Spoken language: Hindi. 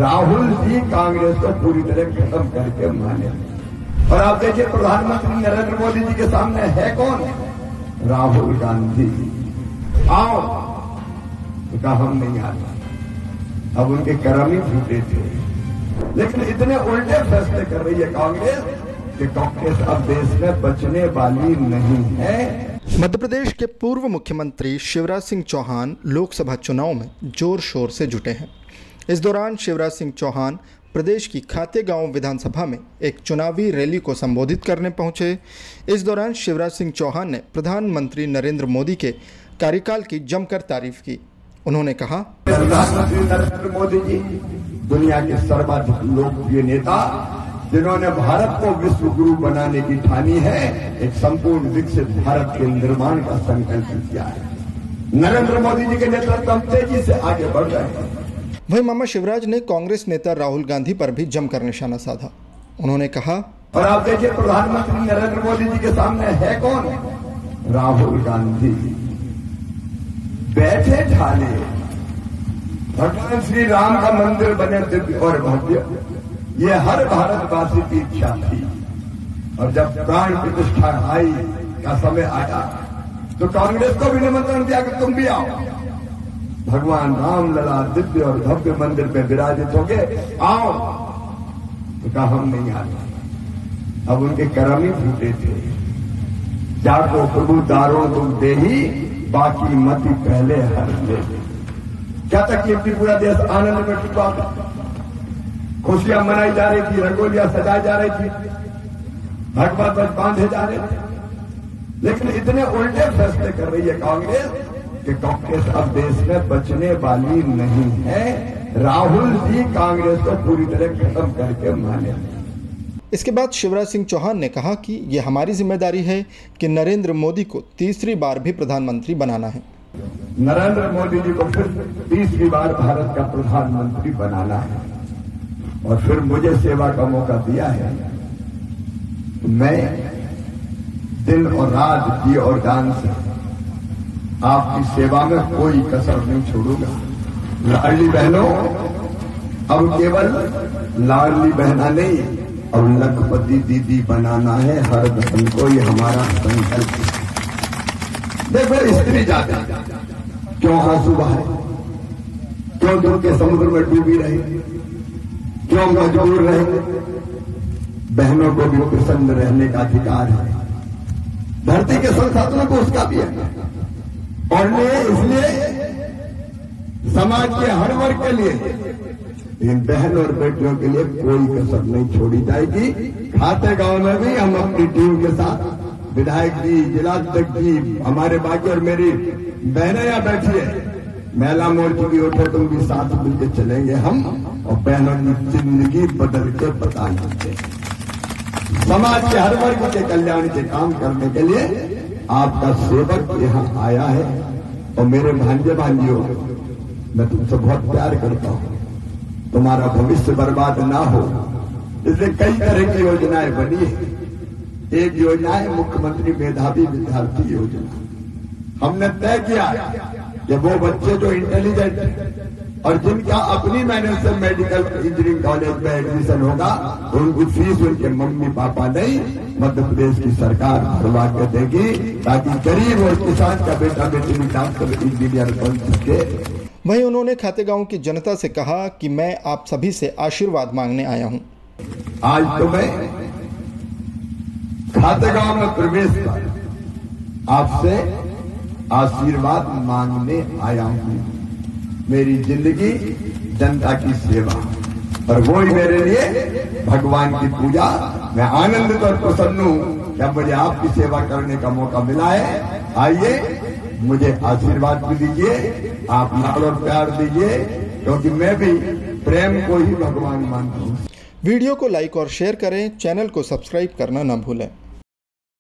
राहुल जी कांग्रेस को पूरी तरह खत्म करके माने। और आप देखिए प्रधानमंत्री नरेंद्र मोदी जी के सामने है कौन? राहुल गांधी। आओ तो कहा हम नहीं आते। अब उनके कर्म ही फूटे थे, लेकिन इतने उल्टे फैसले कर रही है कांग्रेस कि कांग्रेस अब देश में बचने वाली नहीं है। मध्य प्रदेश के पूर्व मुख्यमंत्री शिवराज सिंह चौहान लोकसभा चुनाव में जोर शोर से जुटे हैं। इस दौरान शिवराज सिंह चौहान प्रदेश की खातेगांव विधानसभा में एक चुनावी रैली को संबोधित करने पहुंचे। इस दौरान शिवराज सिंह चौहान ने प्रधानमंत्री नरेंद्र मोदी के कार्यकाल की जमकर तारीफ की। उन्होंने कहा, प्रधानमंत्री नरेंद्र मोदी जी दुनिया के सर्वाधिक लोकप्रिय नेता, जिन्होंने भारत को विश्व गुरु बनाने की ठानी है, एक संपूर्ण विकसित भारत के निर्माण का संकल्प किया है। नरेंद्र मोदी जी के नेतृत्व में तेजी से आगे बढ़ रहे हैं। वहीं मामा शिवराज ने कांग्रेस नेता राहुल गांधी पर भी जमकर निशाना साधा। उन्होंने कहा, और आप देखिए प्रधानमंत्री नरेंद्र मोदी जी के सामने है कौन? राहुल गांधी। बैठे ठाले भगवान श्री राम का मंदिर बने दिव्य और भव्य, ये हर भारतवासी की इच्छा थी। और जब प्राण प्रतिष्ठा आई का समय आया तो कांग्रेस को भी निमंत्रण दिया कि तुम भी आओ। भगवान राम लला दिव्य और भव्य मंदिर पे विराजित होंगे, आओ तो कहा हम नहीं आते। अब उनके कर्म ही फूटे थे। जाको प्रभु दारों तुम दे ही, बाकी मती पहले हर ले। क्या तकलीफ थी? पूरा देश आनंद में डूबा था, खुशियां मनाई जा रही थी, रंगोलियां सजाई जा रही थी, भगवा ध्वज बांधे जा रहे थे। लेकिन इतने उल्टे फैसले कर रही है कांग्रेस कि कांग्रेस अब देश में बचने वाली नहीं है। राहुल जी कांग्रेस को पूरी तरह खत्म करके माने। इसके बाद शिवराज सिंह चौहान ने कहा कि ये हमारी जिम्मेदारी है कि नरेंद्र मोदी को तीसरी बार भी प्रधानमंत्री बनाना है। नरेंद्र मोदी जी को फिर तीसरी बार भारत का प्रधानमंत्री बनाना है और फिर मुझे सेवा का मौका दिया है। मैं दिन और रात जी और जान से आपकी सेवा में कोई कसर नहीं छोड़ूंगा। लाडली बहनों, अब केवल लाडली बहना नहीं, अब लखपति दीदी बनाना है हर बहन को, ये हमारा संकल्प है। देखो स्त्री जाति क्यों आंसू बहाए, क्यों दुख के समुद्र में डूबी रहे, क्यों मजबूर रहे? बहनों को भी प्रसन्न रहने का अधिकार है। धरती के संसाधनों को उसका भी है। और इसलिए समाज के हर वर्ग के लिए, इन बहन और बेटियों के लिए कोई कसर नहीं छोड़ी जाएगी। खातेगांव में भी हम अपनी टीम के साथ, विधायक जी, जिलाध्यक्ष जी, हमारे बाकी और मेरी बहनें यहाँ बैठी है, महिला मोर्चा भी उठे, तुम भी साथ मिलकर चलेंगे हम, और बहनों की जिंदगी बदल के बता देंगे। समाज के हर वर्ग के कल्याण के काम करने के लिए आपका सेवक यहाँ आया है। और मेरे भांजे भांजियों, मैं तुमसे बहुत प्यार करता हूँ। तुम्हारा भविष्य बर्बाद ना हो, इसलिए कई तरह की योजनाएं बनी है। एक योजना है मुख्यमंत्री मेधावी विद्यार्थी योजना। हमने तय किया कि वो बच्चे जो इंटेलिजेंट और जिनका अपनी मेहनत से मेडिकल इंजीनियरिंग कॉलेज में एडमिशन होगा, उनकी फीस उनके मम्मी पापा नहीं, मध्य प्रदेश की सरकार भरवा के देगी, ताकि गरीब और किसान का बेटा बेटी भी डॉक्टर इंजीनियर बन सके। वहीं उन्होंने खातेगांव की जनता से कहा कि मैं आप सभी से आशीर्वाद मांगने आया हूं। आज तो मैं खातेगांव में प्रवेश कर आपसे आशीर्वाद मांगने आया हूं। मेरी जिंदगी जनता की सेवा, और वो ही मेरे लिए भगवान की पूजा। मैं आनंदित और प्रसन्न हूं कि अब मुझे आपकी सेवा करने का मौका मिला है। आइए, मुझे आशीर्वाद भी दीजिए, आप लाड और प्यार दीजिए, क्योंकि मैं भी प्रेम को ही भगवान मानता हूं। वीडियो को लाइक और शेयर करें, चैनल को सब्सक्राइब करना न भूलें।